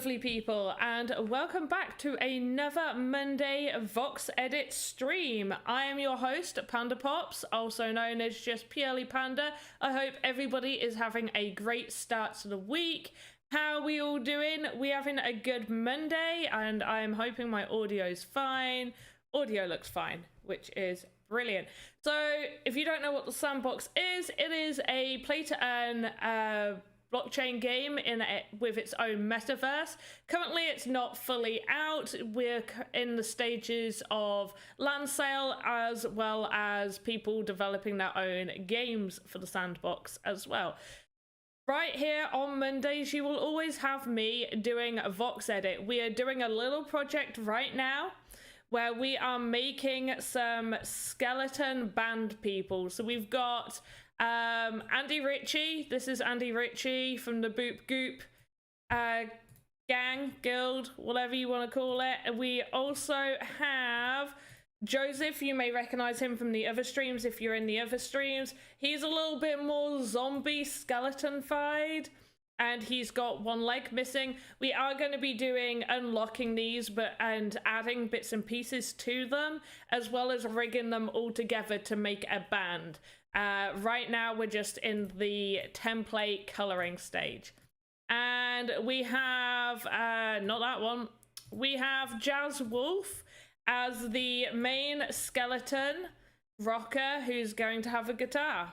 lovely people, and welcome back to another Monday VoxEdit stream. I am your host, Panda Pops, also known as just purely Panda. I hope everybody is having a great start to the week. How are we all doing? We having a good Monday, and I'm hoping my audio's fine. Audio looks fine, which is brilliant. So if you don't know what the Sandbox is, it is a play-to-earn blockchain game with its own metaverse. Currently it's not fully out. We're in the stages of land sale, as well as people developing their own games for the Sandbox as well. Right here on Mondays, you will always have me doing a VoxEdit. We are doing a little project right now where we are making some skeleton band people. So we've got Andy Ritchie. This is Andy Ritchie from the Boop Goop gang, guild, whatever you want to call it. We also have Joseph. You may recognize him from the other streams if you're in the other streams. He's a little bit more zombie skeleton-fied, and he's got one leg missing. We are going to be doing unlocking these and adding bits and pieces to them, as well as rigging them all together to make a band. Right now we're just in the template coloring stage, and we have not that one, we have Jazz Wolf as the main skeleton rocker who's going to have a guitar.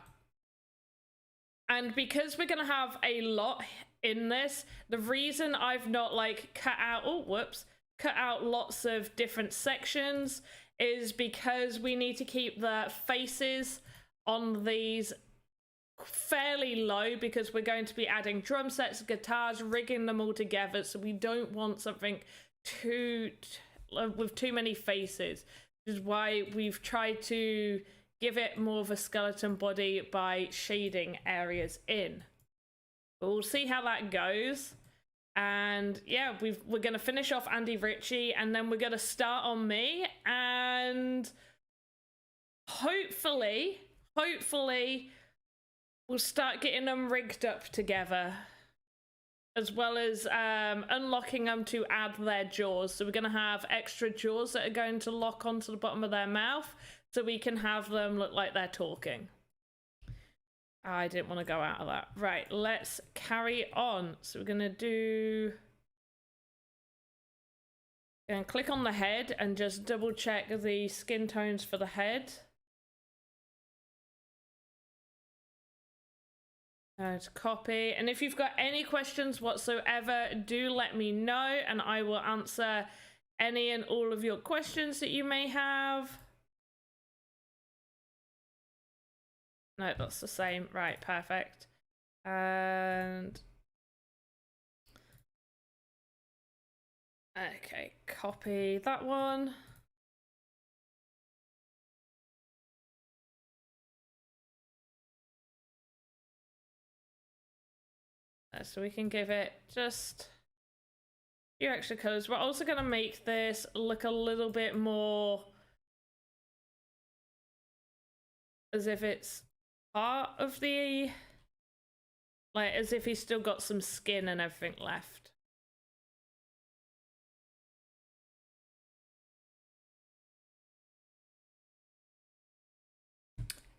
And because we're gonna have a lot in this, the reason I've not like cut out lots of different sections is because we need to keep the faces on these fairly low, because we're going to be adding drum sets, guitars, rigging them all together, so we don't want something with too many faces, which is why we've tried to give it more of a skeleton body by shading areas in. But we'll see how that goes. And yeah, we're going to finish off Andy Ritchie, and then we're going to start on me, and hopefully we'll start getting them rigged up together, as well as unlocking them to add their jaws. So we're going to have extra jaws that are going to lock onto the bottom of their mouth, so we can have them look like they're talking. I didn't want to go out of that. Right, let's carry on. So we're going to do... and click on the head and just double check the skin tones for the head. To copy, and if you've got any questions whatsoever, do let me know, and I will answer any and all of your questions that you may have. No, that's the same. Right, perfect. And okay, copy that one. So we can give it just a few extra colors. We're also going to make this look a little bit more as if it's part of the, like, as if he's still got some skin and everything left.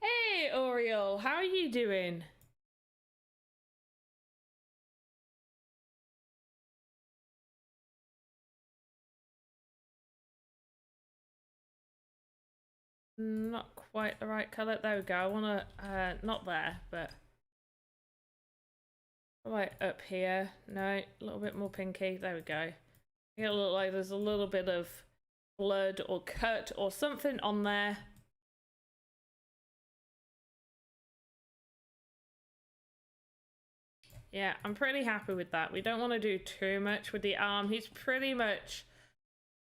Hey Oriole, how are you doing? Not quite the right color. There we go. I want to not there, but right up here. No, a little bit more pinky. There we go. It'll look like there's a little bit of blood or cut or something on there. Yeah, I'm pretty happy with that. We don't want to do too much with the arm. He's pretty much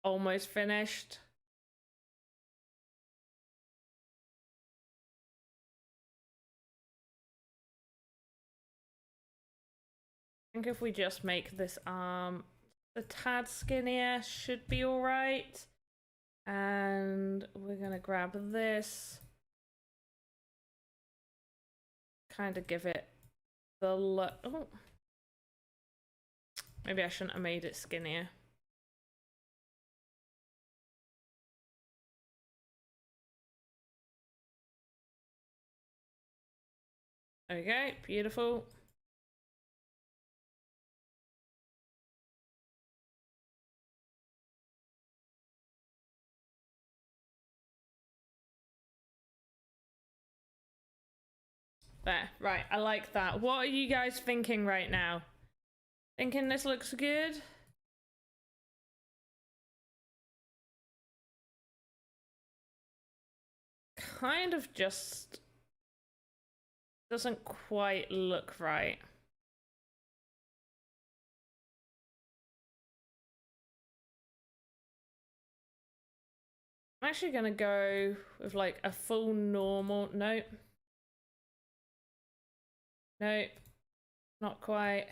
almost finished. I think if we just make this arm a tad skinnier, should be all right. And we're gonna grab this, kind of give it the look. Oh, Maybe I shouldn't have made it skinnier. There we go, beautiful. There, right, I like that. What are you guys thinking right now? Thinking this looks good? Kind of just doesn't quite look right. I'm actually gonna go with like a full normal. Nope. Nope. Not quite.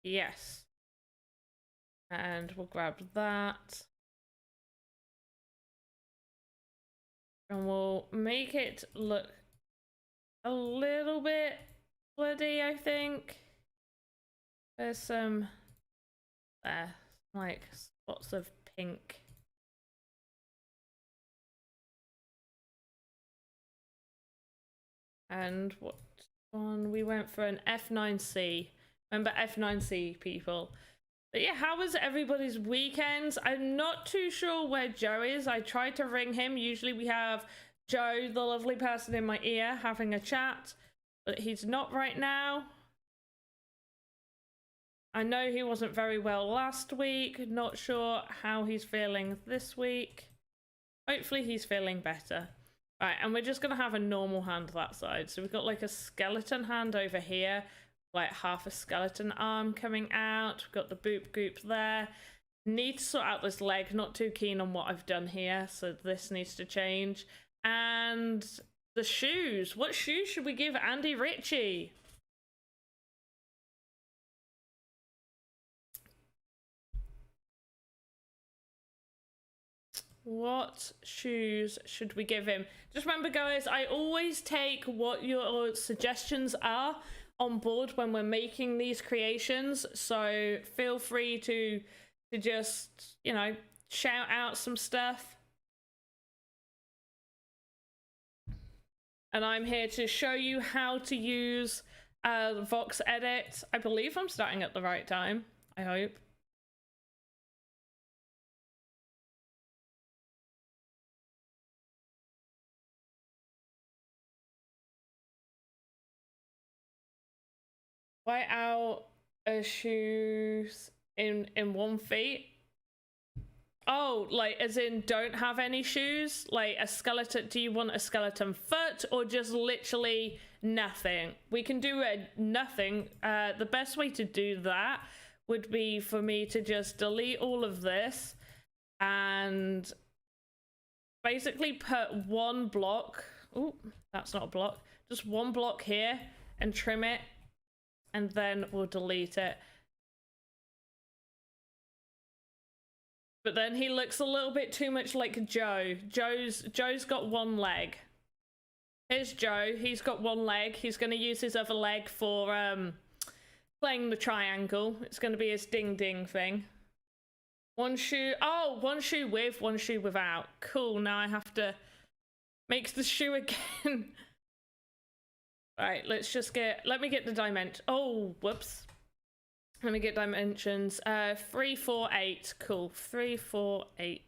Yes. And we'll grab that. And we'll make it look a little bit bloody, I think. There's some there, like spots of pink. And what one? We went for an F9C. Remember F9C, people? But yeah, how was everybody's weekends? I'm not too sure where Joe is. I tried to ring him. Usually we have Joe, the lovely person in my ear, having a chat, but he's not right now. I know he wasn't very well last week. Not sure how he's feeling this week. Hopefully he's feeling better. Right, and we're just gonna have a normal hand that side. So we've got like a skeleton hand over here, like half a skeleton arm coming out. We've got the boop goop there. Need to sort out this leg. Not too keen on what I've done here, so this needs to change. And the shoes. What shoes should we give Andy Ritchie? What shoes should we give him? Just remember, guys, I always take what your suggestions are on board when we're making these creations. So feel free to just, you know, shout out some stuff. And I'm here to show you how to use VoxEdit. I believe I'm starting at the right time. I hope. White out shoes in 1 feet. Oh, like as in don't have any shoes? Like a skeleton, do you want a skeleton foot or just literally nothing? We can do a nothing. The best way to do that would be for me to just delete all of this and basically put one block. Oh, that's not a block. Just one block here and trim it, and then we'll delete it. But then he looks a little bit too much like Joe. Joe's got one leg. Here's Joe. He's got one leg. He's going to use his other leg for playing the triangle. It's going to be his ding ding thing. One shoe. Oh, one shoe with, one shoe without. Cool. Now I have to make the shoe again. Right, let's just let me get the dimension. Oh, whoops. Let me get dimensions. 3, 4, 8. Cool. 3, 4, 8.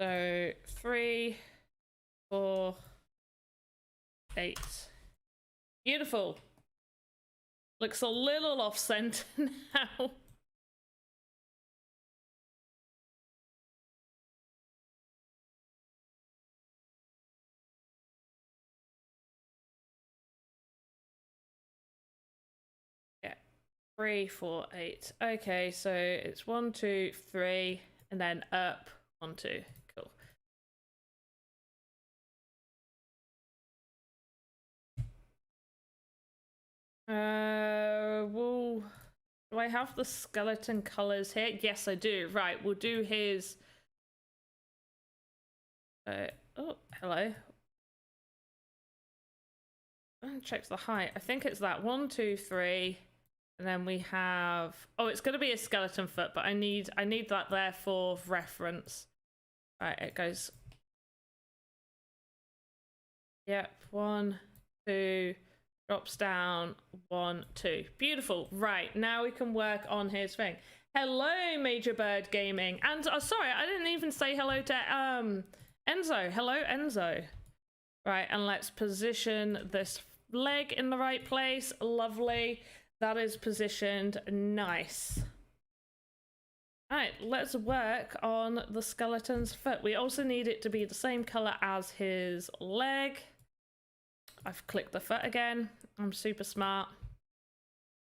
So 3, 4, 8. Beautiful. Looks a little off center now. Yeah. 3, 4, 8. Okay, so it's 1, 2, 3, and then up. 1, 2. Cool. Well, do I have the skeleton colors here? Yes, I do. Right, we'll do his. Oh, hello. Check the height. I think it's that 1, 2, 3. And then we have, oh, it's going to be a skeleton foot, but I need that there for reference. Right, it goes. Yep, 1, 2, drops down, 1, 2. Beautiful. Right, now we can work on his thing. Hello, Major Bird Gaming. And sorry, I didn't even say hello to Enzo. Hello, Enzo. Right, and let's position this leg in the right place. Lovely. That is positioned nice. All right, let's work on the skeleton's foot. We also need it to be the same color as his leg. I've clicked the foot again. I'm super smart.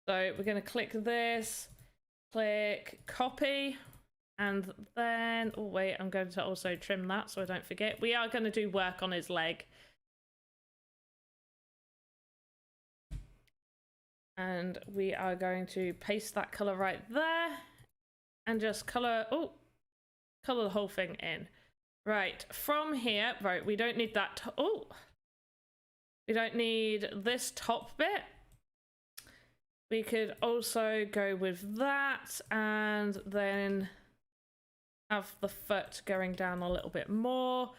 So we're going to click this, click copy, and then, oh wait, I'm going to also trim that so I don't forget. We are going to do work on his leg. And we are going to paste that color right there and just color the whole thing in. Right, from here, right, we don't need that. We don't need this top bit. We could also go with that and then have the foot going down a little bit more.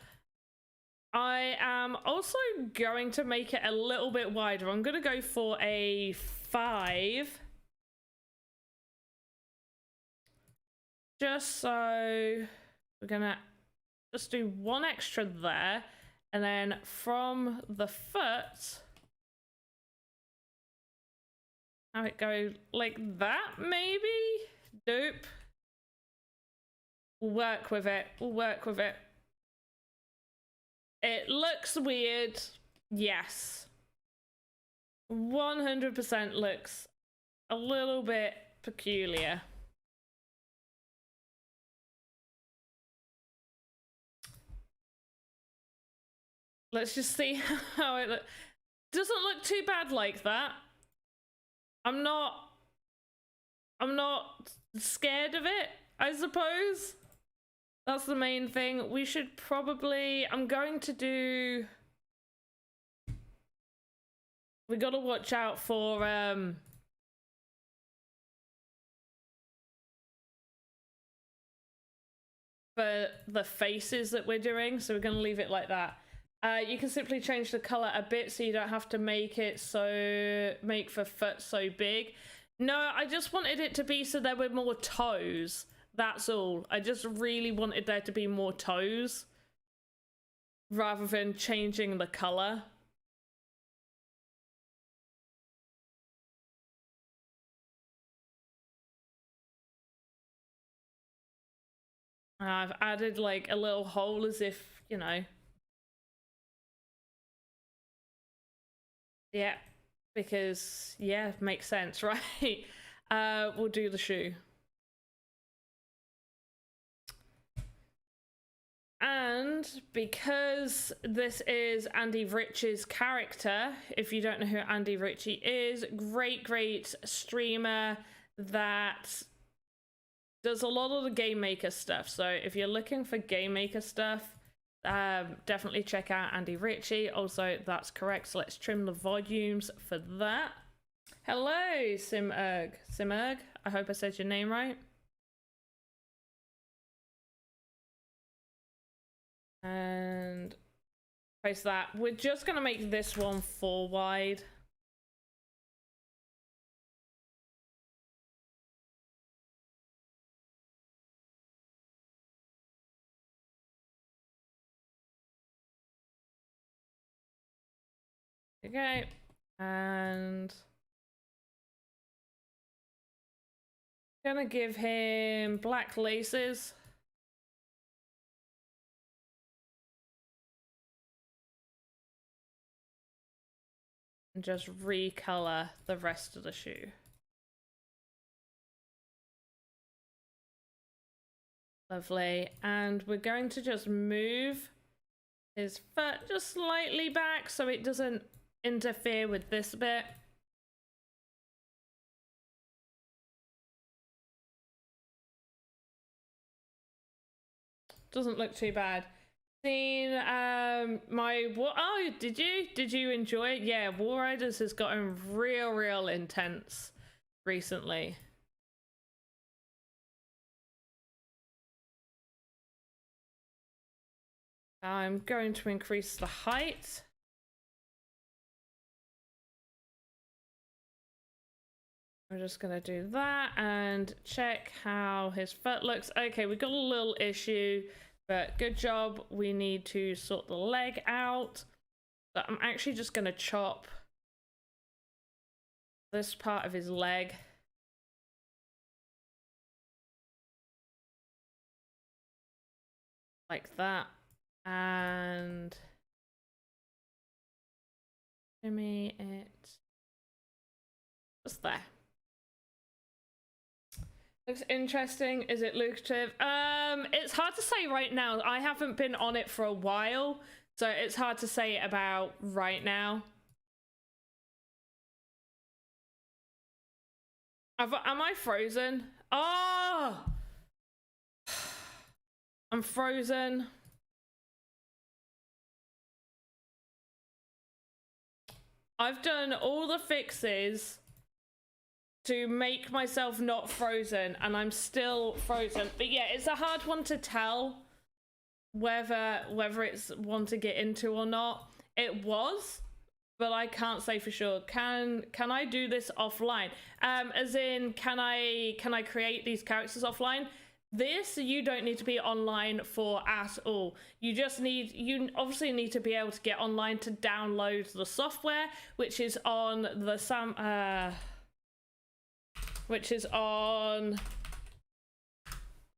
I am also going to make it a little bit wider. I'm going to go for a 5. Just so we're going to just do 1 extra there. And then from the foot, have it go like that, maybe? Nope. We'll work with it. We'll work with it. It looks weird. Yes. 100% looks a little bit peculiar. Let's just see how it looks. Doesn't look too bad like that. I'm not scared of it, I suppose. That's the main thing. We should probably, I'm going to do, we gotta watch out for the faces that we're doing, so we're gonna leave it like that. You can simply change the color a bit so you don't have to make it make the foot so big. No, I just wanted it to be so there were more toes. That's all. I just really wanted there to be more toes rather than changing the color. And I've added like a little hole as if, you know. Yeah, because, yeah, makes sense, right? We'll do the shoe. And because this is Andy Ritchie's character, if you don't know who Andy Ritchie is, great streamer that does a lot of the game maker stuff. So if you're looking for game maker stuff, definitely check out Andy Ritchie. Also, that's correct. So let's trim the volumes for that. Hello, Simurg. Simurg, I hope I said your name right. And place that. We're just going to make this one 4 wide. Okay, and gonna give him black laces. And just recolor the rest of the shoe. Lovely. And we're going to just move his foot just slightly back so it doesn't interfere with this bit. Doesn't look too bad. Seen did you enjoy it? Yeah, War Riders has gotten real intense. recently. I'm going to increase the height. I'm just gonna do that and check how his foot looks. Okay, we got a little issue, but good job. We need to sort the leg out. So I'm actually just gonna chop this part of his leg. Like that. And shimmy it just there. Looks interesting. Is it lucrative? It's hard to say right now. I haven't been on it for a while, so it's hard to say about right now. Am I frozen? Oh! I'm frozen. I've done all the fixes to make myself not frozen, and I'm still frozen. But yeah, it's a hard one to tell whether it's one to get into or not. It was, but I can't say for sure. Can I do this offline? As in, can I create these characters offline? This you don't need to be online for at all. You obviously need to be able to get online to download the software, which is on the which is on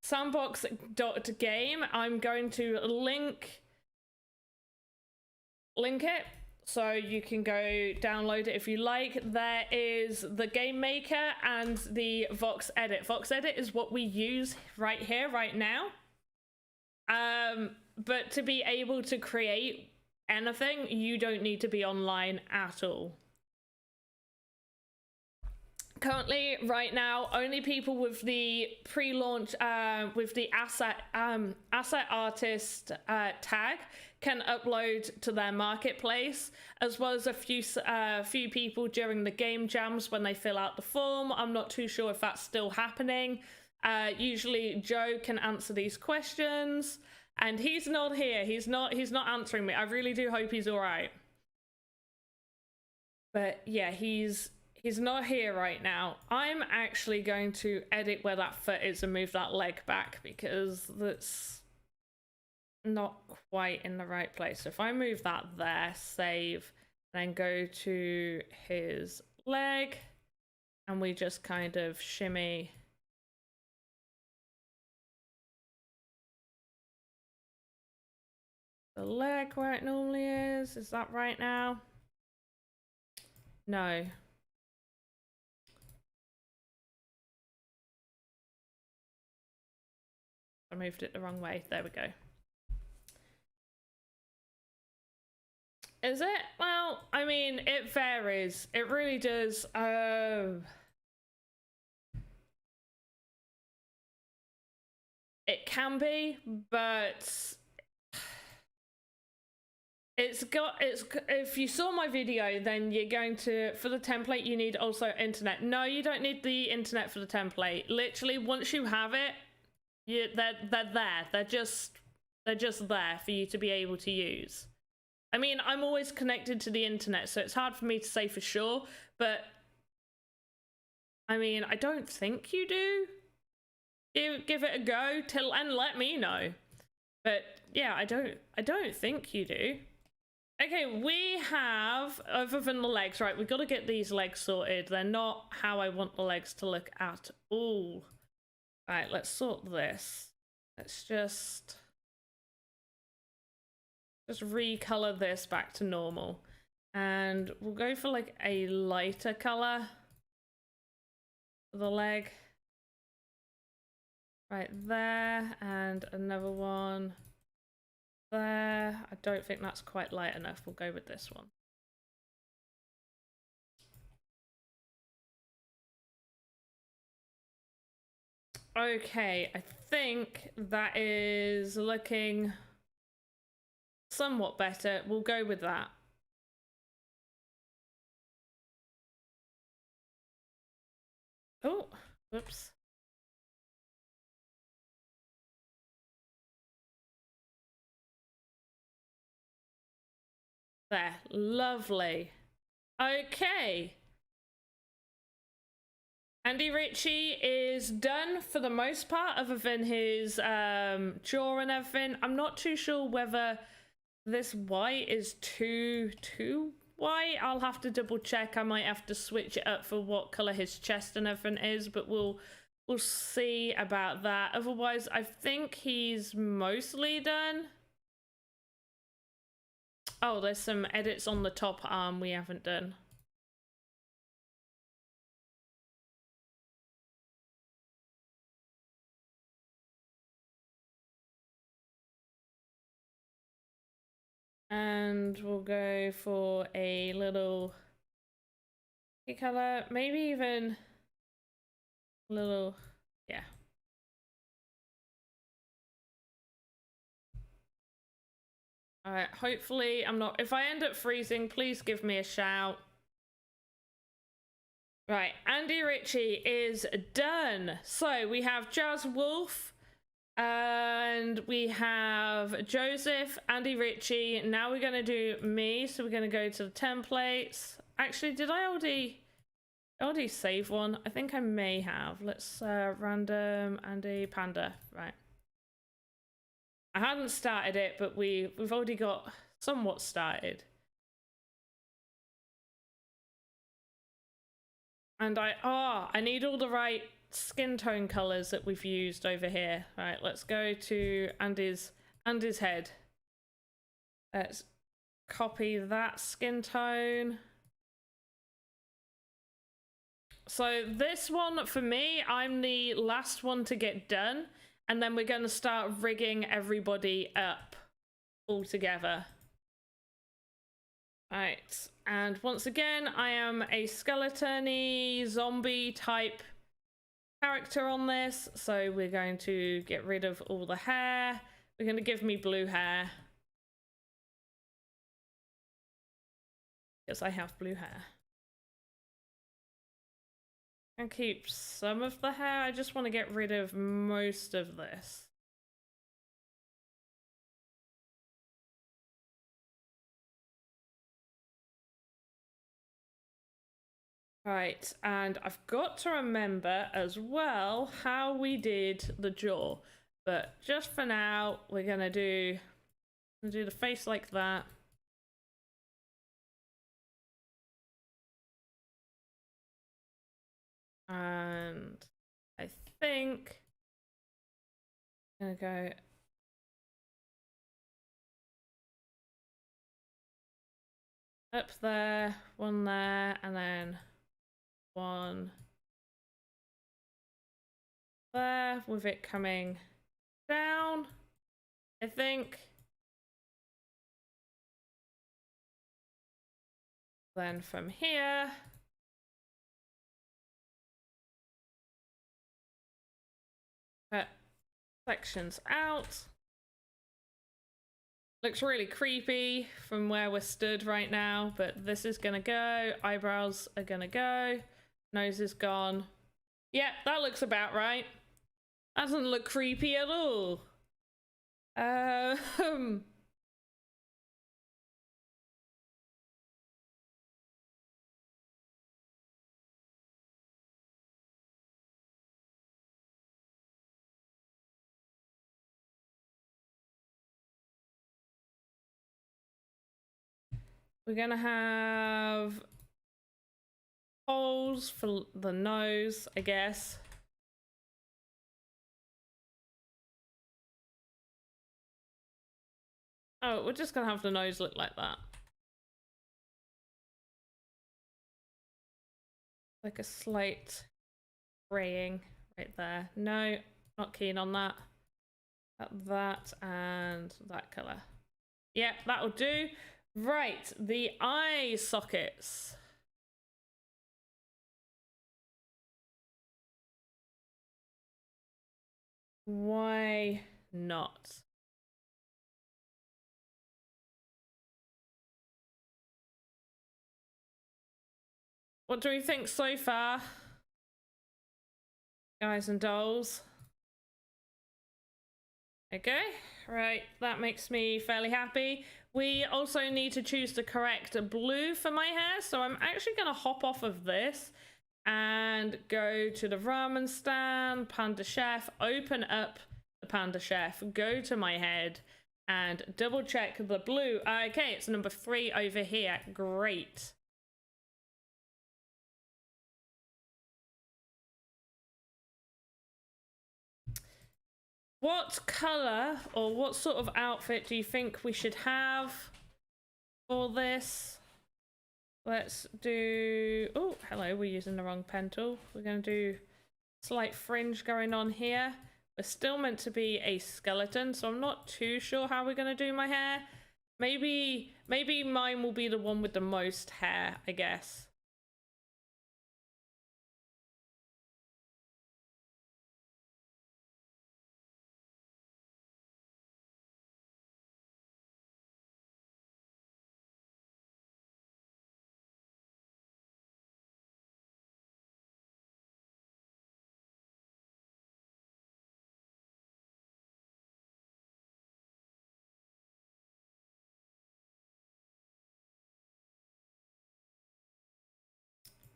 Sandbox.game. I'm going to link it so you can go download it if you like. There is the game maker and the VoxEdit. VoxEdit is what we use right here, right now. But to be able to create anything, you don't need to be online at all. Currently, right now, only people with the pre-launch, with the asset artist tag can upload to their marketplace, as well as a few people during the game jams when they fill out the form. I'm not too sure if that's still happening. Usually Joe can answer these questions, and he's not here. He's not answering me. I really do hope he's all right. But yeah, he's not here right now. I'm actually going to edit where that foot is and move that leg back, because that's not quite in the right place. So if I move that there, save, then go to his leg, and we just kind of shimmy the leg where it normally is. Is that right now? No. I moved it the wrong way. There we go. Is it? Well, I mean, it varies. It really does. It can be, but if you saw my video, then you're going to, for the template, you need also internet. No, you don't need the internet for the template. Literally, once you have it, they're there. They're just there for you to be able to use. I mean, I'm always connected to the internet, so it's hard for me to say for sure, but I mean, I don't think you do. Give it a go and let me know. But yeah, I don't think you do. Okay, we have, other than the legs, right, we've got to get these legs sorted. They're not how I want the legs to look at all. Right, let's sort this. Let's just recolor this back to normal. And we'll go for like a lighter color for the leg. Right there, and another one there. I don't think that's quite light enough. We'll go with this one. Okay, I think that is looking somewhat better. We'll go with that. Oh, whoops. There, lovely. Okay. Andy Ritchie is done for the most part, other than his jaw and everything. I'm not too sure whether this white is too white. I'll have to double check. I might have to switch it up for what color his chest and everything is, but we'll see about that. Otherwise, I think he's mostly done. Oh, there's some edits on the top arm we haven't done. And we'll go for a little color, maybe even a little, yeah. All right, hopefully I'm not, if I end up freezing, please give me a shout. Right, Andy Ritchie is done. So we have Jazz Wolf, and we have Joseph, Andy Ritchie. Now we're gonna do me. So we're gonna go to the templates. Actually, did I already save one? I think I may have. Let's random Andy Panda. Right. I hadn't started it, but we've already got somewhat started. And I need all the right skin tone colors that we've used over here. Right, let's go to Andy's head. Let's copy that skin tone. So this one, for me, I'm the last one to get done, and then we're going to start rigging everybody up all together. Right, and once again, I am a skeleton-y, zombie type character on this, so we're going to get rid of all the hair. We're going to give me blue hair, because I have blue hair. And keep some of the hair. I just want to get rid of most of this. Right, and I've got to remember as well how we did the jaw. But just for now, we're gonna do the face like that. And I think I'm gonna go up there, one there, and then one there, with it coming down, I think. Then from here, cut sections out. Looks really creepy from where we're stood right now, but this is gonna go. Eyebrows are gonna go. Nose is gone. Yeah, that looks about right. That doesn't look creepy at all. We're gonna have holes for the nose, I guess. Oh, we're just gonna have the nose look like that. Like a slight graying right there. No, not keen on that. That and that color. Yeah, that'll do. Right, the eye sockets. Why not? What do we think so far? Guys and dolls. Okay, right, that makes me fairly happy. We also need to choose the correct blue for my hair, so I'm actually going to hop off of this and go to the ramen stand, Panda Chef, open up the Panda Chef, go to my head, and double check the blue. Okay, it's number 3 over here. Great. What color or what sort of outfit do you think we should have for this? Let's do... Oh, hello, we're using the wrong pen tool. We're going to do slight fringe going on here. We're still meant to be a skeleton, so I'm not too sure how we're going to do my hair. Maybe mine will be the one with the most hair, I guess.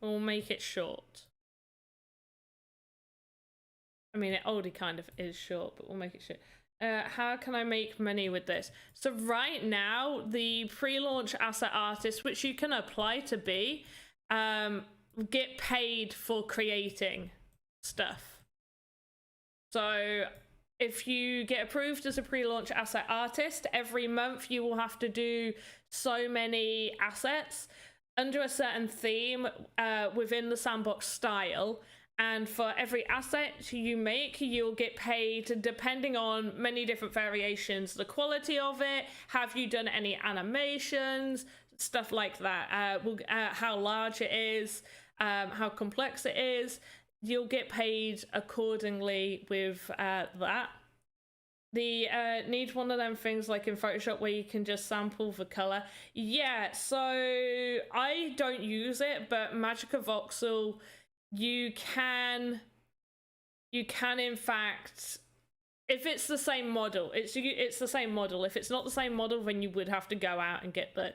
We'll make it short. I mean, it already kind of is short, but we'll make it short. How can I make money with this? So right now, the pre-launch asset artists, which you can apply to be, get paid for creating stuff. So if you get approved as a pre-launch asset artist, every month you will have to do so many assets under a certain theme within the Sandbox style. And for every asset you make, you'll get paid depending on many different variations. The quality of it, have you done any animations, stuff like that. How large it is, how complex it is. You'll get paid accordingly with that. Need one of them things like in Photoshop where you can just sample the color. Yeah, so I don't use it, but Magica Voxel, you can in fact, if it's the same model, it's the same model. If it's not the same model, then you would have to go out and get the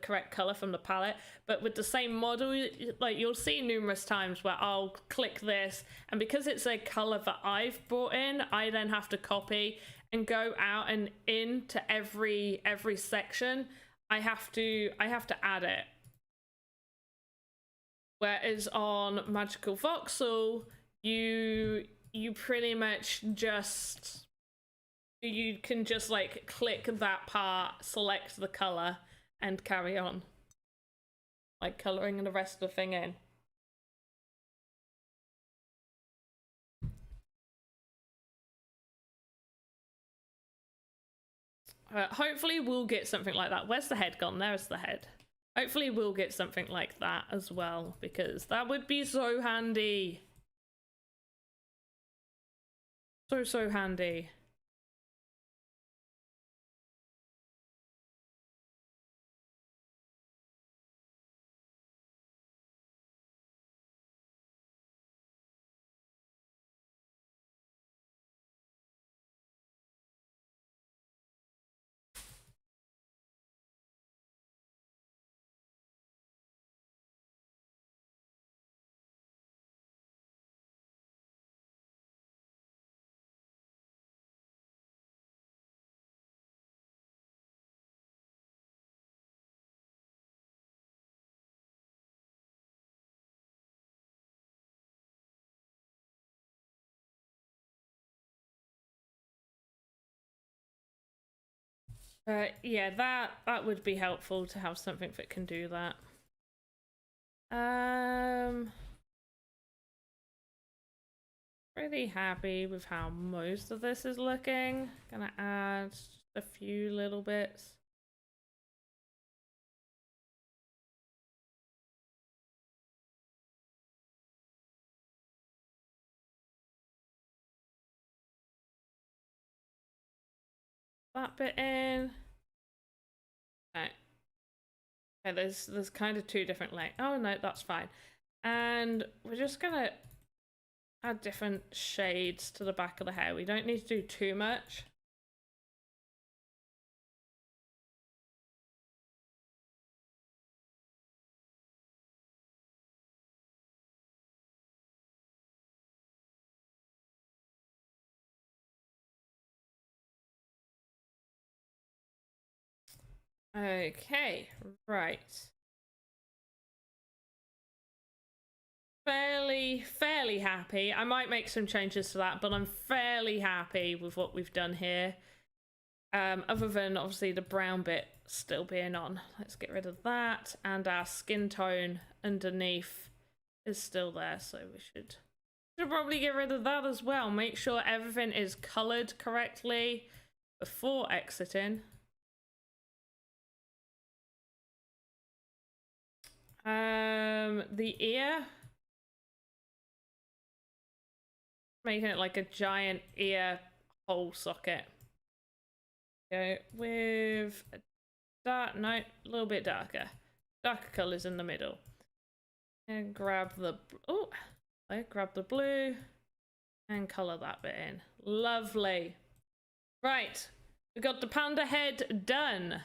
correct color from the palette. But with the same model, like you'll see numerous times where I'll click this, and because it's a color that I've brought in, I then have to copy and go out and into every section. I have to add it. Whereas on Magical Voxel, you pretty much just, you can just like click that part, select the color, and carry on. Like coloring the rest of the thing in. Hopefully we'll get something like that. Where's the head gone? There's the head. Hopefully we'll get something like that as well, because that would be so handy. So handy. Yeah, that would be helpful to have something that can do that. Pretty happy with how most of this is looking. Gonna add just a few little bits. That bit in. Okay. Okay, there's kind of two different layers. Oh no, that's fine. And we're just gonna add different shades to the back of the hair. We don't need to do too much. Okay, right. Fairly happy. I might make some changes to that, but I'm fairly happy with what we've done here. Other than obviously the brown bit still being on. Let's get rid of that, and our skin tone underneath is still there, so we should probably get rid of that as well. Make sure everything is colored correctly before exiting. The ear, making it like a giant ear hole socket. Go with a dark, no, a little bit darker colors in the middle, and grab the grab the blue and color that bit in. Lovely. Right, we got the panda head done.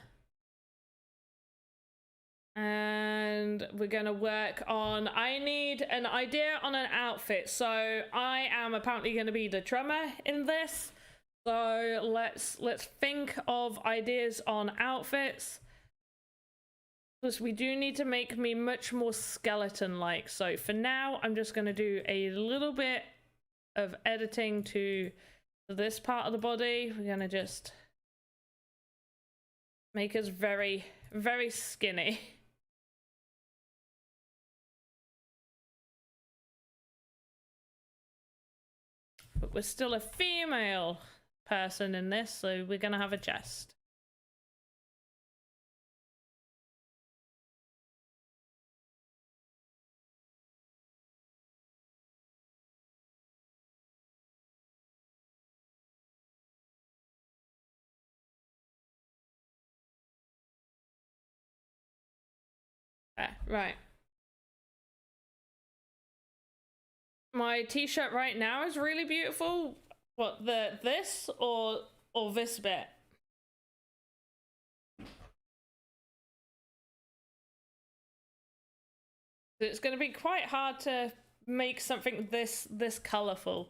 And we're gonna work on, I need an idea on an outfit. So I am apparently gonna be the drummer in this. So let's think of ideas on outfits. Because we do need to make me much more skeleton-like. So for now, I'm just gonna do a little bit of editing to this part of the body. We're gonna just make us very, very skinny. But we're still a female person in this, so we're gonna have a chest. Right. My t-shirt right now is really beautiful. What, this or this bit? It's going to be quite hard to make something this colorful.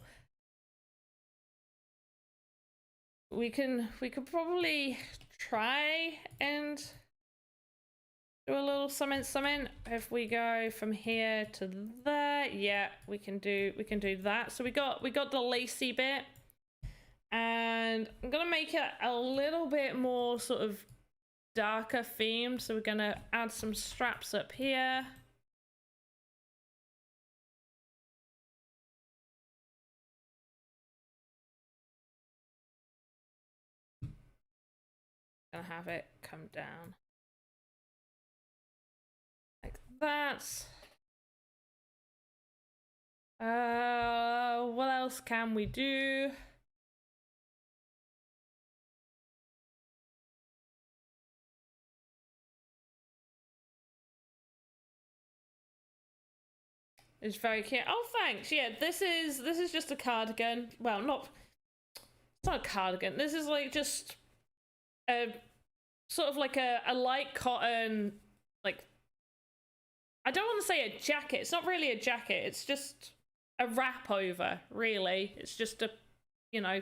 We could probably try and do a little something. If we go from here to there, yeah, we can do that. So we got the lacy bit, and I'm gonna make it a little bit more sort of darker themed. So we're gonna add some straps up here. Gonna have it come down like that. What else can we do? It's very cute. Oh, thanks. Yeah, this is just a cardigan. Well, it's not a cardigan. This is like just a sort of like a light cotton, like, I don't want to say a jacket. It's not really a jacket. It's just a wrap over, really. It's just a, you know,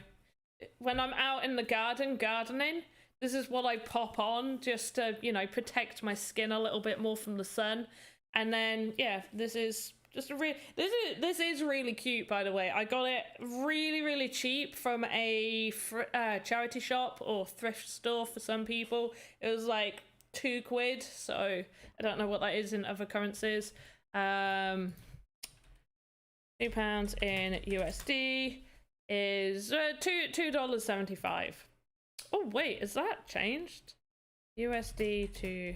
when I'm out in the gardening, this is what I pop on just to, you know, protect my skin a little bit more from the sun. And then, yeah, this is just a this is really cute, by the way. I got it really cheap from a charity shop or thrift store for some people. It was like £2, so I don't know what that is in other currencies. £2 in USD is $2.75. Oh wait, is that changed? USD to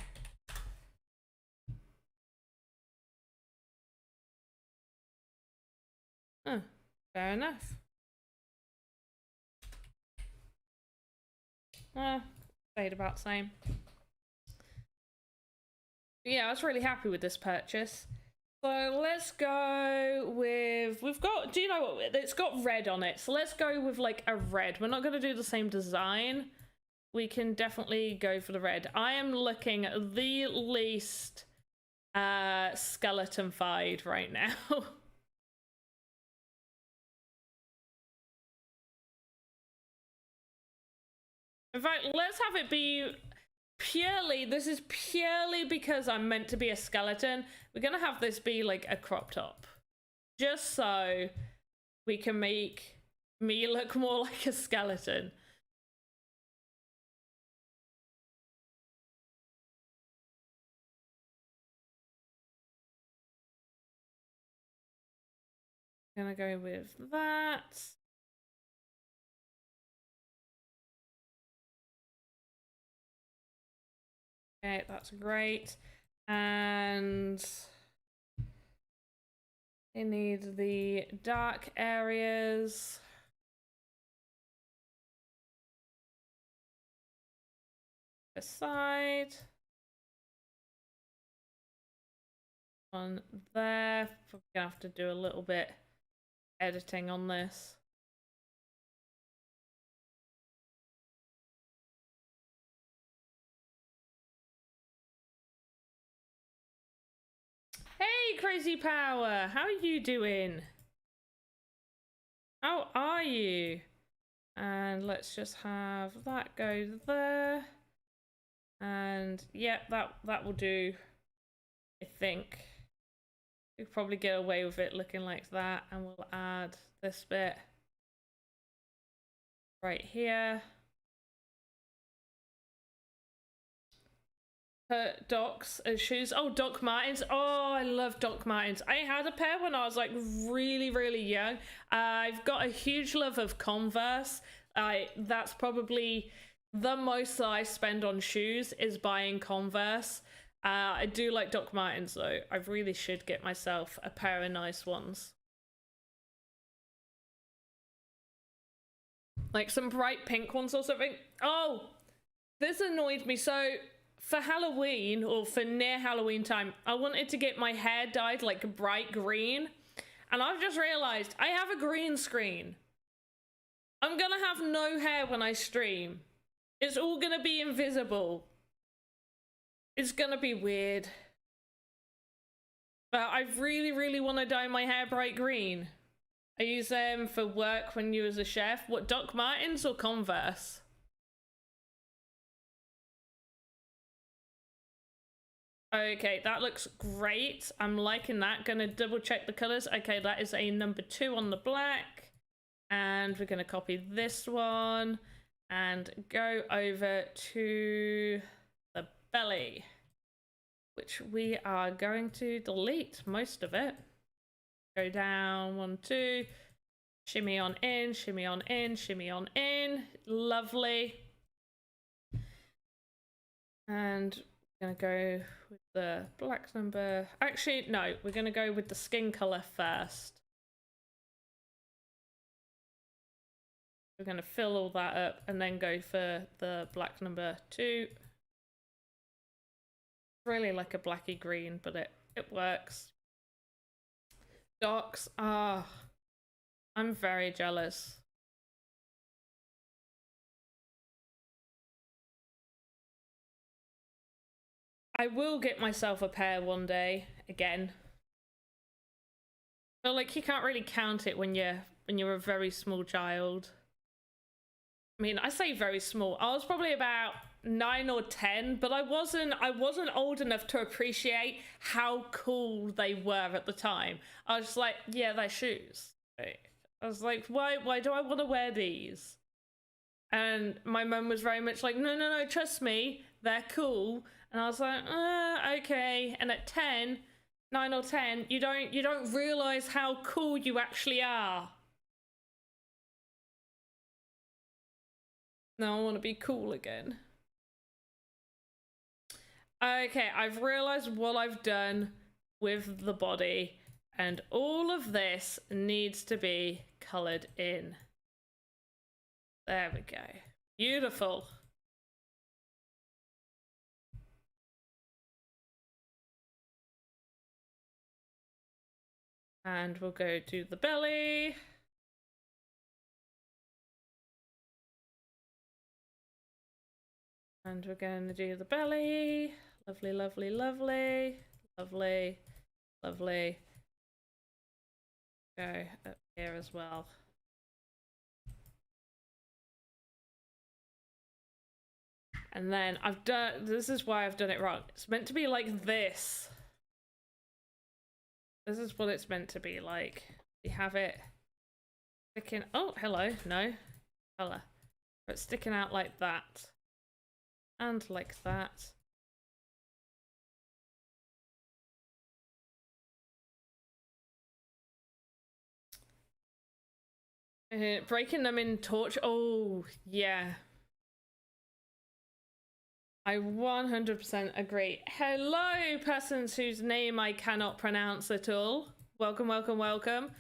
fair enough. Stayed about the same. Yeah, I was really happy with this purchase. So let's go with, we've got, do you know what, it's got red on it, so let's go with like a red. We're not going to do the same design. We can definitely go for the red. I am looking at the least skeleton-fied right now. In fact, let's have it be purely, this is purely because I'm meant to be a skeleton. We're gonna have this be like a crop top, just so we can make me look more like a skeleton. Gonna go with that. Okay, that's great. And I need the dark areas. Aside. On there. Probably gonna have to do a little bit editing on this. Hey, Crazy Power, how are you doing? How are you? And let's just have that go there. And yeah, that will do, I think. We'll probably get away with it looking like that, and we'll add this bit right here. Docs shoes. Oh, Doc Martens. Oh, I love Doc Martens. I had a pair when I was like really young. I've got a huge love of Converse. That's probably the most that I spend on shoes is buying Converse. I do like Doc Martens though. I really should get myself a pair of nice ones. Like some bright pink ones or something. Oh, this annoyed me. So for Halloween, or for near Halloween time, I wanted to get my hair dyed like bright green. And I've just realized I have a green screen. I'm gonna have no hair when I stream. It's all gonna be invisible. It's gonna be weird. But I really want to dye my hair bright green. I use them for work when you was a chef. What, Doc Martens or Converse? Okay, that looks great. I'm liking that. Gonna double check the colors. Okay, that is a number 2 on the black. And we're gonna copy this one and go over to the belly, which we are going to delete most of it. Go down 1, 2, shimmy on in, shimmy on in, shimmy on in. Lovely. And we're gonna go with the black number. Actually, no, we're gonna go with the skin color first. We're gonna fill all that up and then go for the black number 2. Really like a blacky green, but it works. Docs, I'm very jealous. I will get myself a pair one day again. But like, you can't really count it when you're a very small child. I mean, I say very small. I was probably about 9 or 10, but I wasn't old enough to appreciate how cool they were at the time. I was just like, yeah, they're shoes. I was like, why do I want to wear these? And my mum was very much like, no, trust me, they're cool. And I was like, okay. And at 10, 9 or 10, you don't realize how cool you actually are. Now I want to be cool again. Okay, I've realized what I've done with the body, and all of this needs to be colored in. There we go. Beautiful. And we'll go to the belly. And we're going to do the belly. Lovely, lovely, lovely. Lovely, lovely. Go up here as well. And then I've done, this is why I've done it wrong. It's meant to be like this. This is what it's meant to be like. We have it sticking, oh, hello, no, color. But sticking out like that. And like that. Breaking them in torch, oh, yeah. I 100% agree. Hello, persons whose name I cannot pronounce at all. Welcome, welcome, welcome.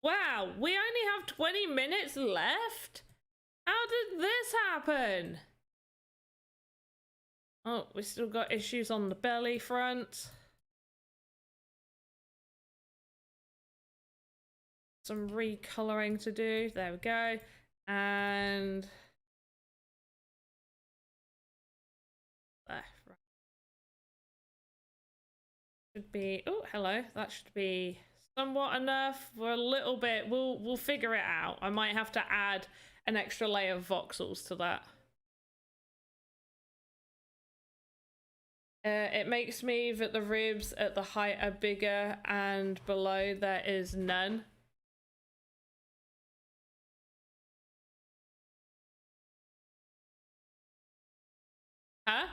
Wow, we only have 20 minutes left? How did this happen? Oh, we still got issues on the belly front. Some recoloring to do. There we go. And there, right. Should be, oh, hello. That should be somewhat enough. We're a little bit, we'll figure it out. I might have to add an extra layer of voxels to that. It makes me that the ribs at the height are bigger and below there is none. Huh?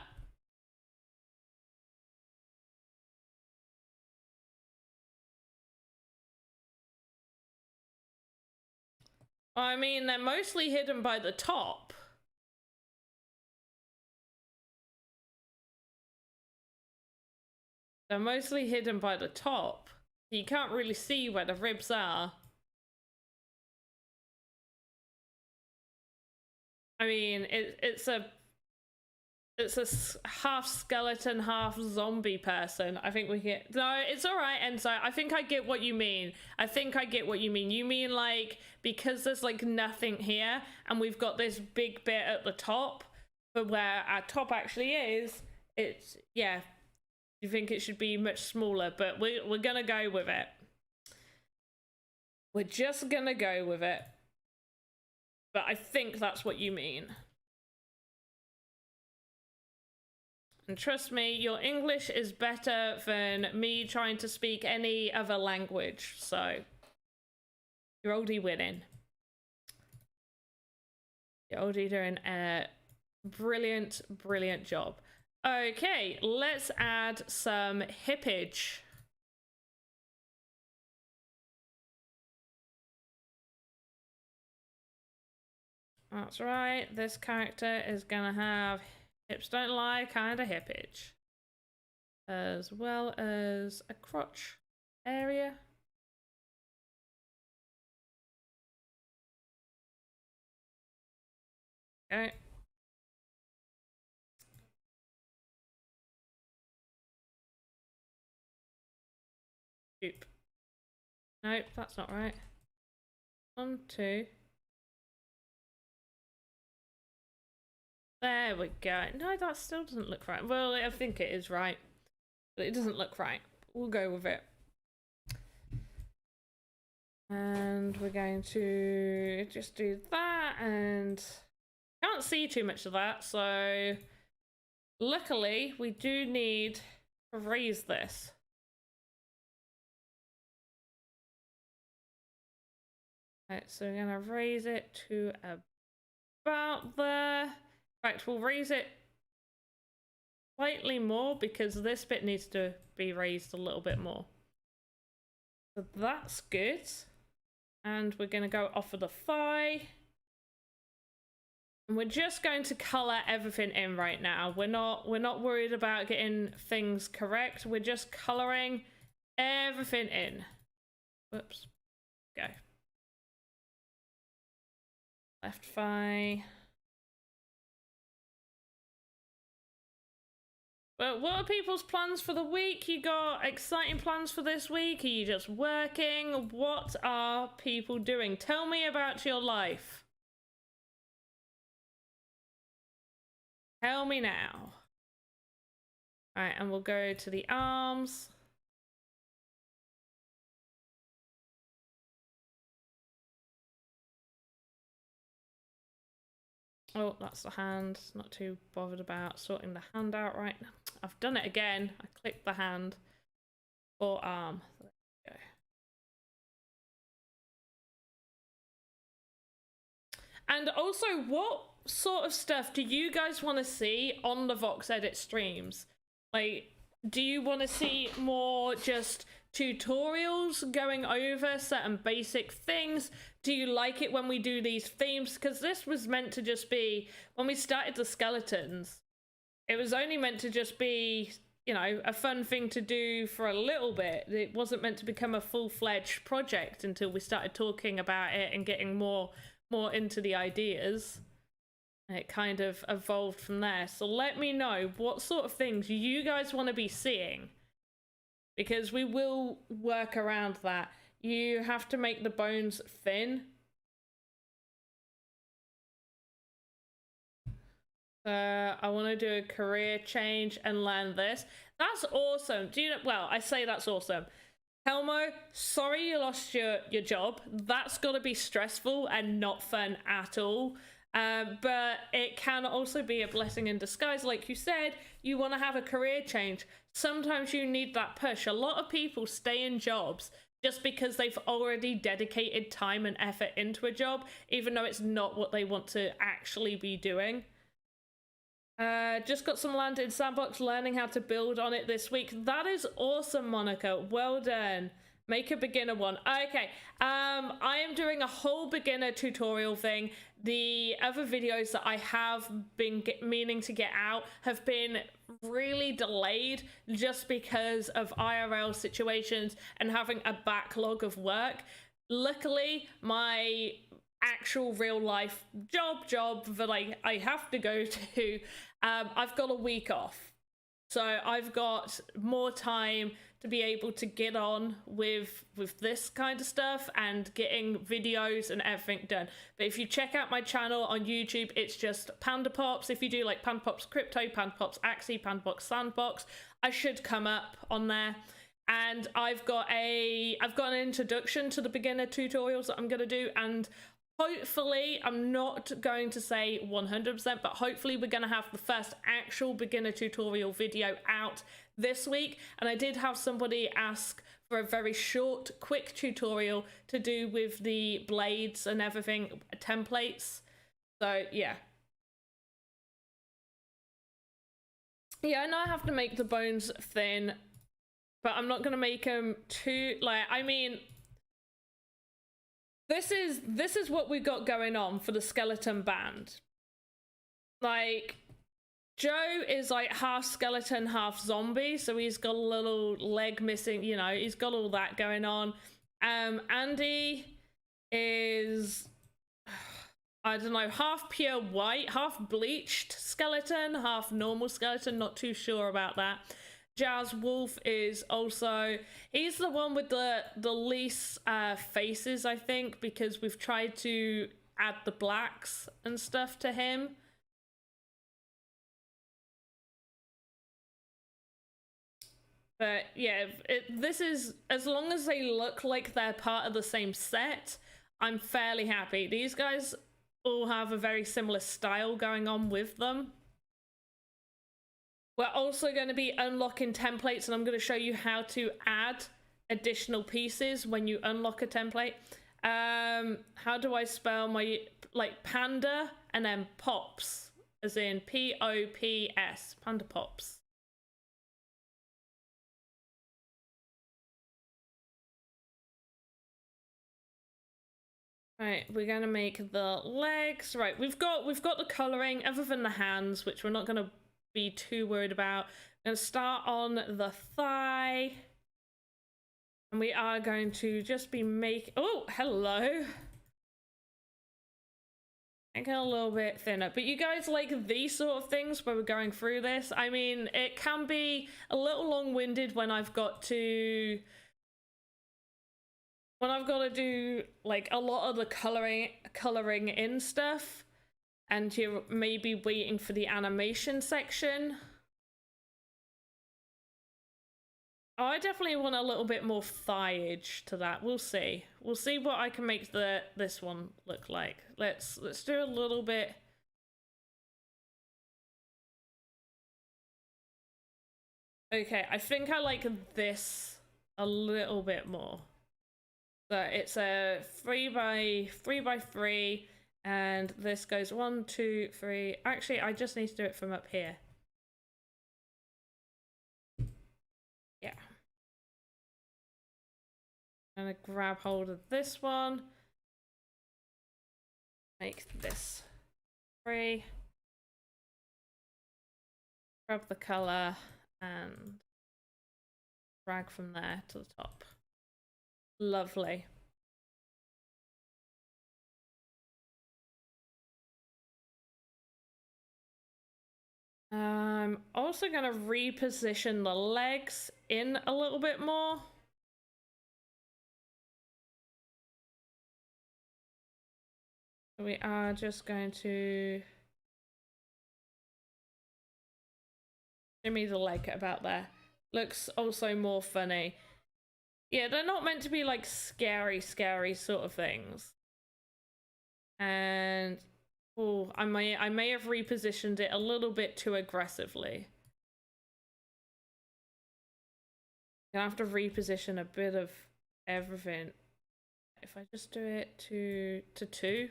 Well, I mean, they're mostly hidden by the top. They're mostly hidden by the top. You can't really see where the ribs are. I mean, it's a half skeleton, half zombie person. I think we get, no, it's all right. And so I think I get what you mean. I think I get what you mean. You mean like, because there's like nothing here and we've got this big bit at the top, but where our top actually is, it's, yeah. You think it should be much smaller, but we're gonna go with it. We're just gonna go with it. But I think that's what you mean. And trust me, your English is better than me trying to speak any other language, so you're already winning. You're already doing a brilliant, brilliant job. Okay, let's add some hippage. That's right, this character is gonna have hips don't lie, kind of hippage. As well as a crotch area. Okay. Oop. Nope, that's not right. 1, 2. There we go. No, that still doesn't look right. Well, I think it is right, but it doesn't look right. We'll go with it. And we're going to just do that, and can't see too much of that, so luckily we do need to raise this. Right, so we're gonna raise it to about there. In fact, we'll raise it slightly more because this bit needs to be raised a little bit more. So that's good. And we're gonna go off of the thigh. And we're just going to color everything in right now. We're not worried about getting things correct. We're just coloring everything in. Whoops. Go. Left thigh. But what are people's plans for the week? You got exciting plans for this week? Are you just working? What are people doing? Tell me about your life. Tell me now. All right, and we'll go to the arms. Oh, that's the hand. Not too bothered about sorting the hand out right now. I've done it again. I clicked the hand or arm. There we go. And also, what sort of stuff do you guys want to see on the VoxEdit streams? Like, do you want to see more just tutorials going over certain basic things? Do you like it when we do these themes? Because this was meant to just be, when we started the skeletons, it was only meant to just be, you know, a fun thing to do for a little bit. It wasn't meant to become a full-fledged project until we started talking about it and getting more into the ideas. It kind of evolved from there. So let me know what sort of things you guys want to be seeing, because we will work around that. You have to make the bones thin. I want to do a career change and learn this. That's awesome. Do you know, well, I say that's awesome. Helmo, sorry you lost your job. That's got to be stressful and not fun at all. But it can also be a blessing in disguise. Like you said, you want to have a career change. Sometimes you need that push. A lot of people stay in jobs just because they've already dedicated time and effort into a job, even though it's not what they want to actually be doing. Just got some land in Sandbox, learning how to build on it this week. That is awesome, Monica. Well done. Make a beginner one. Okay, I am doing a whole beginner tutorial thing. The other videos that I have been meaning to get out have been really delayed just because of IRL situations and having a backlog of work. Luckily, my actual real life job that I have to go to, I've got a week off. So I've got more time to be able to get on with this kind of stuff and getting videos and everything done. But if you check out my channel on YouTube, it's just Panda Pops. If you do like Panda Pops Crypto, Panda Pops Axie, Panda Pops Sandbox, I should come up on there. And I've got an introduction to the beginner tutorials that I'm going to do, and hopefully, I'm not going to say 100%, but hopefully we're going to have the first actual beginner tutorial video out this week. And I did have somebody ask for a very short, quick tutorial to do with the blades and everything, templates. So, yeah. Yeah, I know I have to make the bones thin, but I'm not going to make them too, like, I mean, this is what we got going on for the skeleton band. Like, Joe is like half skeleton, half zombie, so he's got a little leg missing, you know, he's got all that going on. Andy is, I don't know, half pure white, half bleached skeleton, half normal skeleton, not too sure about that. Jazz Wolf is also, he's the one with the least faces, I think, because we've tried to add the blacks and stuff to him. But yeah, this is, as long as they look like they're part of the same set, I'm fairly happy. These guys all have a very similar style going on with them. We're also going to be unlocking templates, and I'm going to show you how to add additional pieces when you unlock a template. How do I spell my, like, panda and then pops, as in P-O-P-S, panda pops. Right, we're gonna make the legs. Right, we've got the coloring other than the hands, which we're not gonna be too worried about. I'm gonna start on the thigh, and we are going to just be making, oh, hello. Make it a little bit thinner. But you guys like these sort of things where we're going through this? I mean, it can be a little long-winded when I've got to do like a lot of the coloring in stuff, and you're maybe waiting for the animation section. Oh, I definitely want a little bit more thighage to that. We'll see. We'll see what I can make this one look like. Let's do a little bit. Okay, I think I like this a little bit more. So it's a 3x3, and this goes 1, 2, 3. Actually, I just need to do it from up here. Yeah. I'm gonna grab hold of this one. Make this 3. Grab the color and drag from there to the top. Lovely. I'm also going to reposition the legs in a little bit more. We are just going to shimmy the leg about there. Looks also more funny. Yeah, they're not meant to be like scary sort of things. And oh, I may have repositioned it a little bit too aggressively. Gonna have to reposition a bit of everything. If I just do it to 2,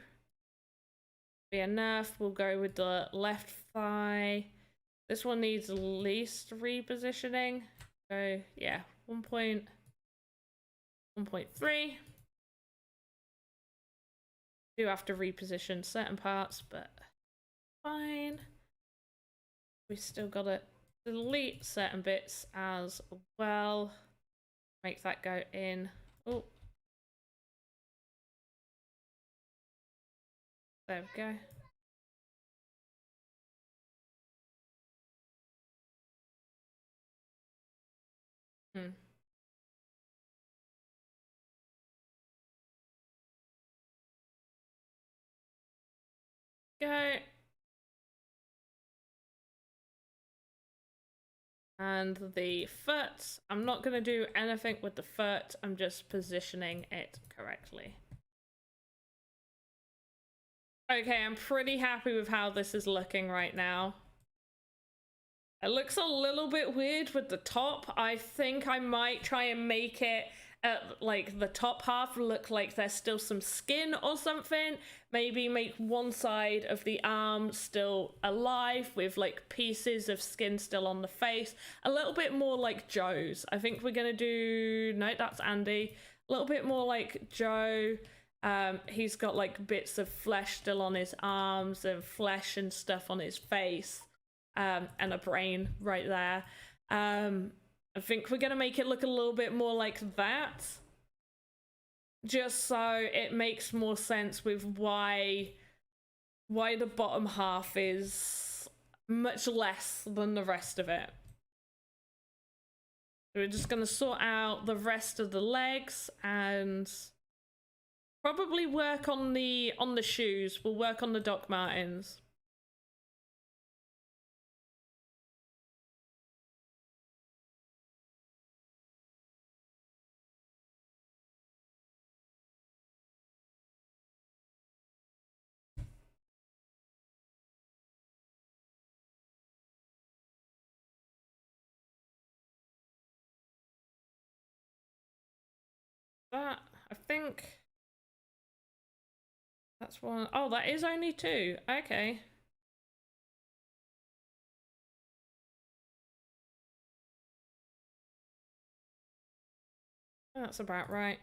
be enough. We'll go with the left thigh. This one needs least repositioning. So yeah, 1.3. Do have to reposition certain parts, but fine. We still gotta delete certain bits as well. Make that go in. Oh, there we go. Go. And the foot, I'm not going to do anything with the foot, I'm just positioning it correctly. Okay, I'm pretty happy with how this is looking right now. It looks a little bit weird with the top. I think I might try and make it like the top half look like there's still some skin or something. Maybe make one side of the arm still alive with like pieces of skin still on the face. A little bit more like Joe's. I think we're gonna do, no, that's Andy. A little bit more like Joe. He's got like bits of flesh still on his arms and flesh and stuff on his face, and a brain right there. I think we're gonna make it look a little bit more like that, just so it makes more sense with why the bottom half is much less than the rest of it. We're just gonna sort out the rest of the legs and probably work on the shoes. We'll work on the Doc Martens. That, I think that's one. Oh, that is only 2. Okay. That's about right.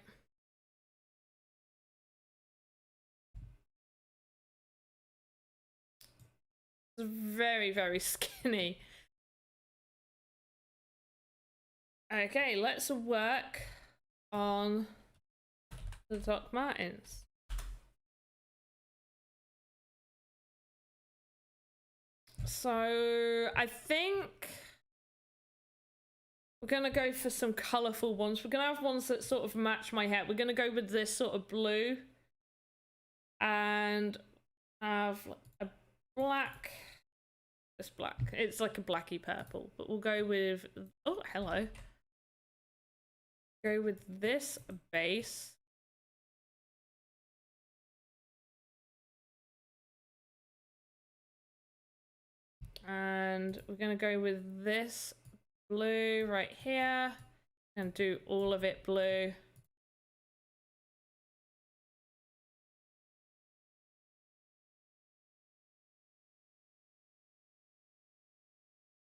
It's very, very skinny. Okay, let's work on the Doc Martens. So I think we're going to go for some colourful ones. We're going to have ones that sort of match my hair. We're going to go with this sort of blue. And have a black. This black. It's like a blacky purple. But we'll go with... Oh, hello. Go with this base. And we're going to go with this blue right here and do all of it blue.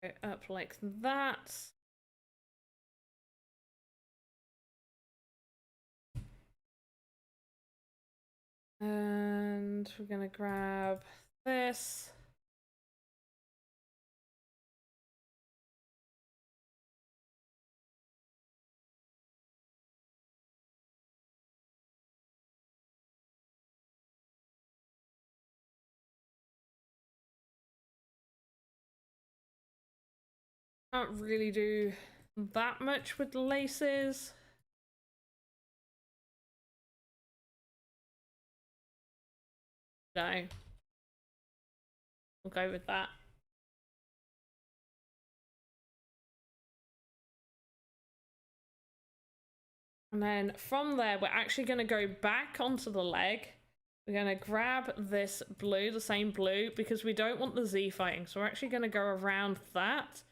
Go up like that. And we're going to grab this. Can't really do that much with the laces. No. We'll go with that. And then from there, we're actually going to go back onto the leg. We're going to grab this blue, the same blue, because we don't want the Z fighting. So we're actually going to go around that.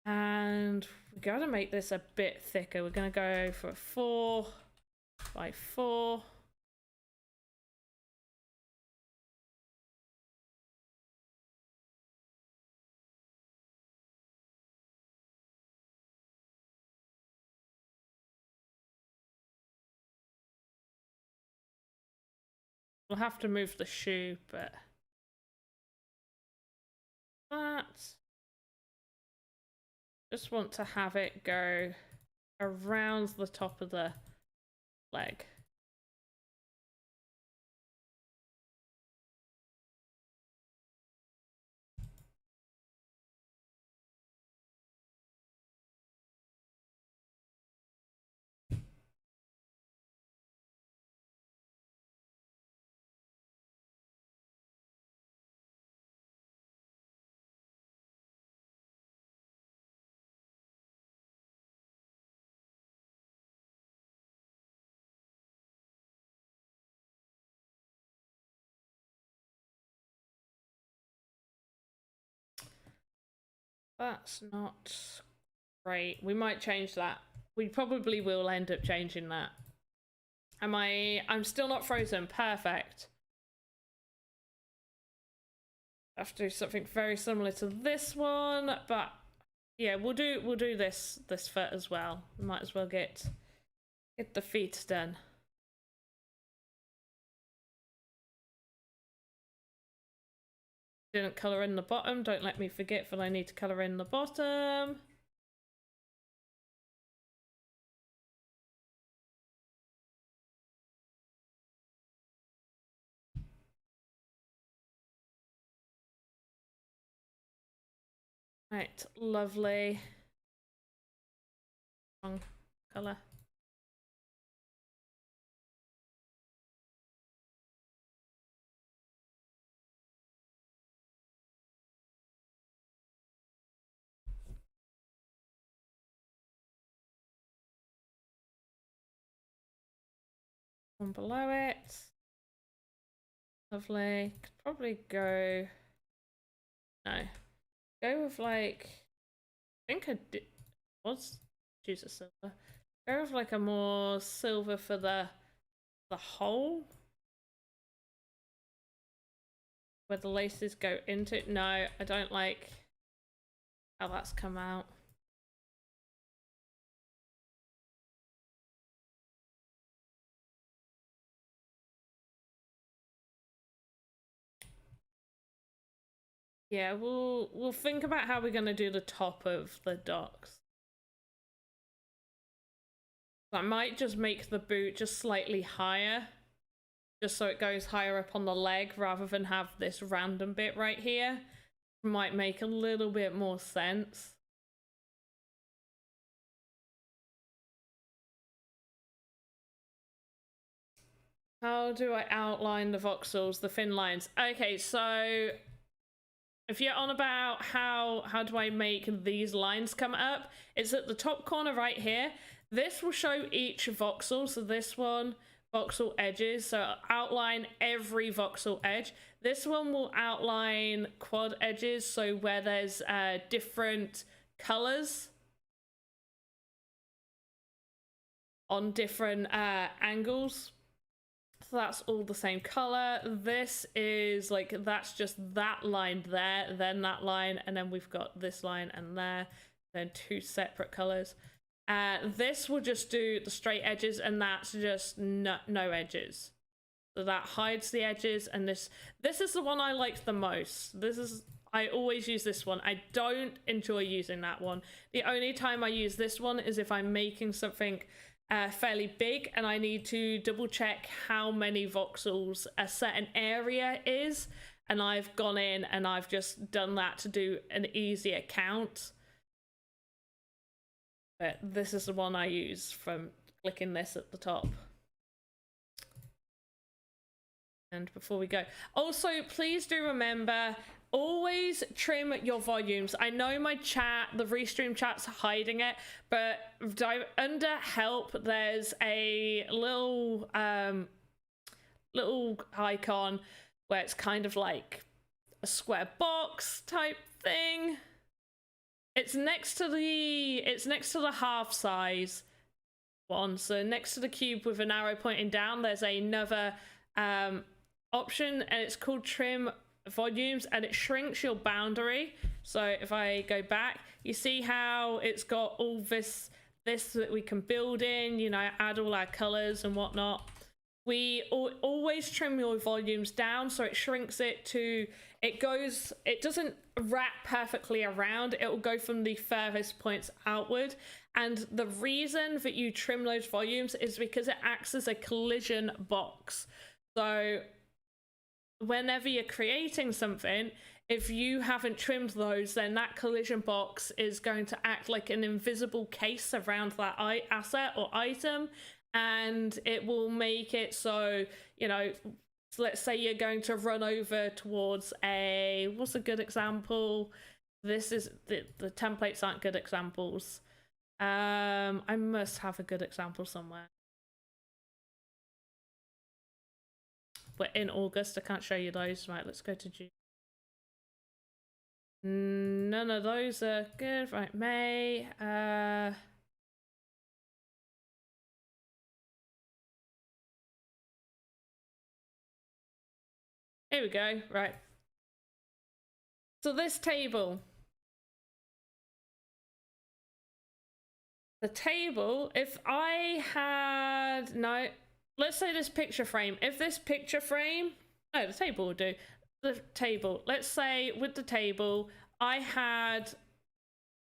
And we got to make this a bit thicker. We're going to go for a 4 by 4. We'll have to move the shoe, but that. Just want to have it go around the top of the leg. That's not great. We might change that. We probably will end up changing that. I'm still not frozen. Perfect. I have to do something very similar to this one, but yeah, we'll do this foot as well. We might as well get the feet done. Didn't colour in the bottom. Don't let me forget that I need to colour in the bottom. Right, lovely. Wrong colour. One below it. Lovely. Could probably go... No. Go with like... I think I did... Was choose a silver. Go with like a more silver for the hole. Where the laces go into... No, I don't like how that's come out. Yeah, we'll think about how we're going to do the top of the docks. I might just make the boot just slightly higher, just so it goes higher up on the leg rather than have this random bit right here. might make a little bit more sense. How do I outline the voxels, the thin lines? Okay, so if you're on about how do I make these lines come up, it's at the top corner right here. This will show each voxel, so this one, voxel edges, so outline every voxel edge. This one will outline quad edges, so where there's different colors on different angles. So that's all the same color. This is like, that's just that line there, then that line, and then we've got this line and there, then two separate colors. This will just do the straight edges, and that's just no edges. So that hides the edges, and this is the one I like the most. I always use this one. I don't enjoy using that one. The only time I use this one is if I'm making something fairly big and I need to double check how many voxels a certain area is, and I've gone in and I've just done that to do an easier count. But this is the one I use from clicking this at the top. And before we go, also please do remember, always trim your volumes. I know my chat, the restream chat's hiding it, but under help there's a little little icon where it's kind of like a square box type thing. It's next to the half size one. So next to the cube with an arrow pointing down, there's another option, and it's called trim volumes, and it shrinks your boundary. So if I go back, you see how it's got all this that we can build in, you know, add all our colors and whatnot. We always trim your volumes down, so it shrinks it to, it doesn't wrap perfectly around, it will go from the furthest points outward. And the reason that you trim those volumes is because it acts as a collision box. So whenever you're creating something, if you haven't trimmed those, then that collision box is going to act like an invisible case around that asset or item, and it will make it so, you know, let's say you're going to run over towards what's a good example? This is the templates aren't good examples. I must have a good example somewhere. We're in August, I can't show you those. Right, let's go to June. None of those are good. Right, May. Here we go. Right. So this table. The table, if I had, no, let's say this picture frame. If this picture frame, no, the table will do. The table, let's say with the table, I had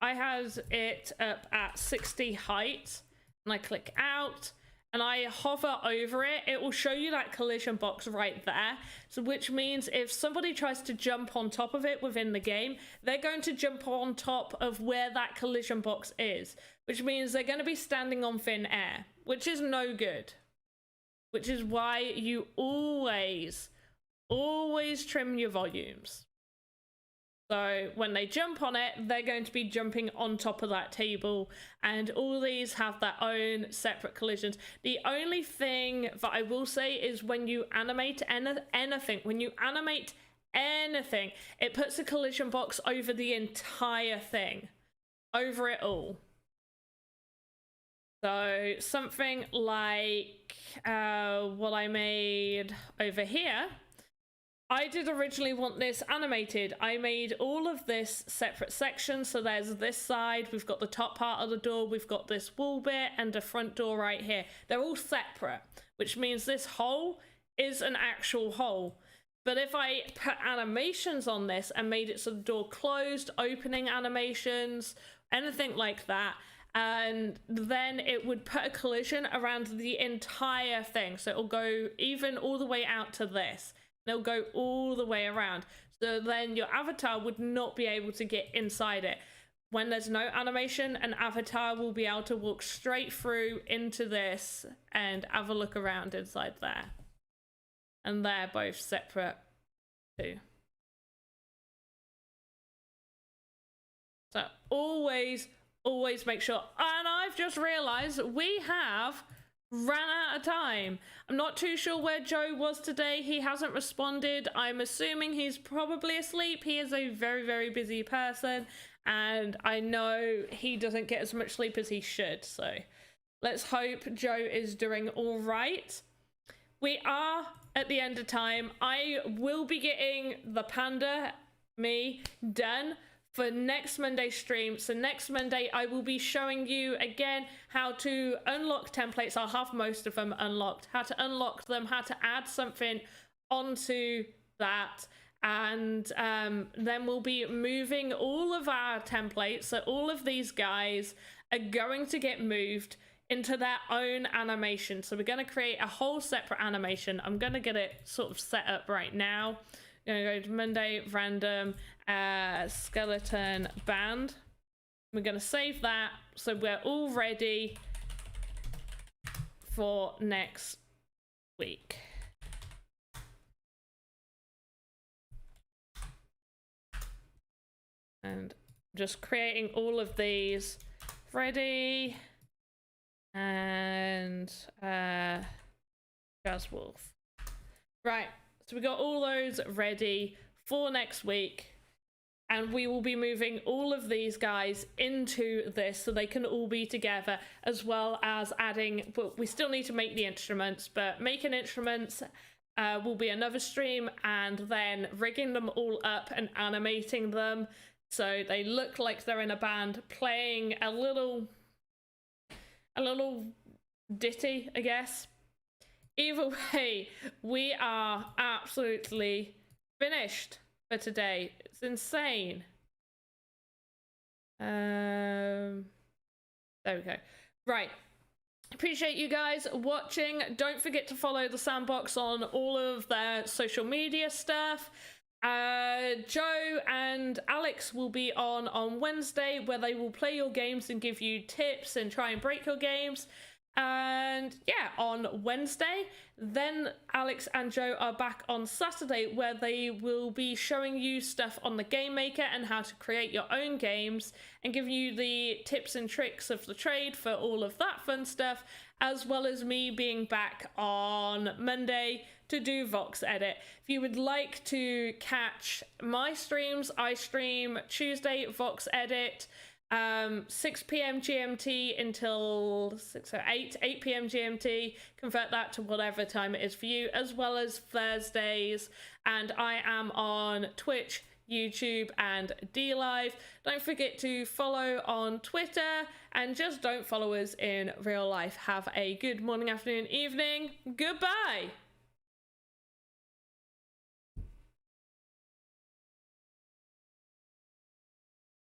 it up at 60 height, and I click out and I hover over it, it will show you that collision box right there. So which means if somebody tries to jump on top of it within the game, they're going to jump on top of where that collision box is, which means they're going to be standing on thin air, which is no good. Which is why you always trim your volumes. So when they jump on it, they're going to be jumping on top of that table, and all these have their own separate collisions. The only thing that I will say is when you animate anything, it puts a collision box over the entire thing, over it all. So something like what I made over here, I did originally want this animated. I made all of this separate sections. So there's this side, we've got the top part of the door, we've got this wall bit and a front door right here. They're all separate, which means this hole is an actual hole. But if I put animations on this and made it so the door closed, opening animations, anything like that, and then it would put a collision around the entire thing. So it'll go even all the way out to this. They'll go all the way around. So then your avatar would not be able to get inside it. When there's no animation, an avatar will be able to walk straight through into this and have a look around inside there. And they're both separate too. So always make sure. And I've just realized we have ran out of time. I'm not too sure where Joe was today. He hasn't responded. I'm assuming he's probably asleep. He is a very, very busy person, and I know he doesn't get as much sleep as he should. So let's hope Joe is doing all right. We are at the end of time. I will be getting the panda done for next Monday's stream. So next Monday I will be showing you again how to unlock templates. I'll have most of them unlocked, how to unlock them, how to add something onto that, and then we'll be moving all of our templates. So all of these guys are going to get moved into their own animation. So we're going to create a whole separate animation. I'm going to get it sort of set up right now. I'm going to go to Monday, random, skeleton band. We're going to save that so we're all ready for next week. And just creating all of these ready. And Jazz Wolf. Right. So we got all those ready for next week, and we will be moving all of these guys into this so they can all be together, as well as adding, well, we still need to make the instruments, but making instruments will be another stream, and then rigging them all up and animating them so they look like they're in a band playing a little ditty, I guess. Either way, we are absolutely finished for today. It's insane. There we go. Right. Appreciate you guys watching. Don't forget to follow the Sandbox on all of their social media stuff. Joe and Alex will be on Wednesday, where they will play your games and give you tips and try and break your games. And yeah, on Wednesday, then Alex and Joe are back on Saturday, where they will be showing you stuff on the Game Maker and how to create your own games and give you the tips and tricks of the trade for all of that fun stuff, as well as me being back on Monday to do VoxEdit. If you would like to catch my streams, I stream Tuesday VoxEdit, 6 p.m. GMT until 8 p.m. GMT. Convert that to whatever time it is for you, as well as Thursdays. And I am on Twitch, YouTube, and DLive. Don't forget to follow on Twitter, and just don't follow us in real life. Have a good morning, afternoon, evening. Goodbye.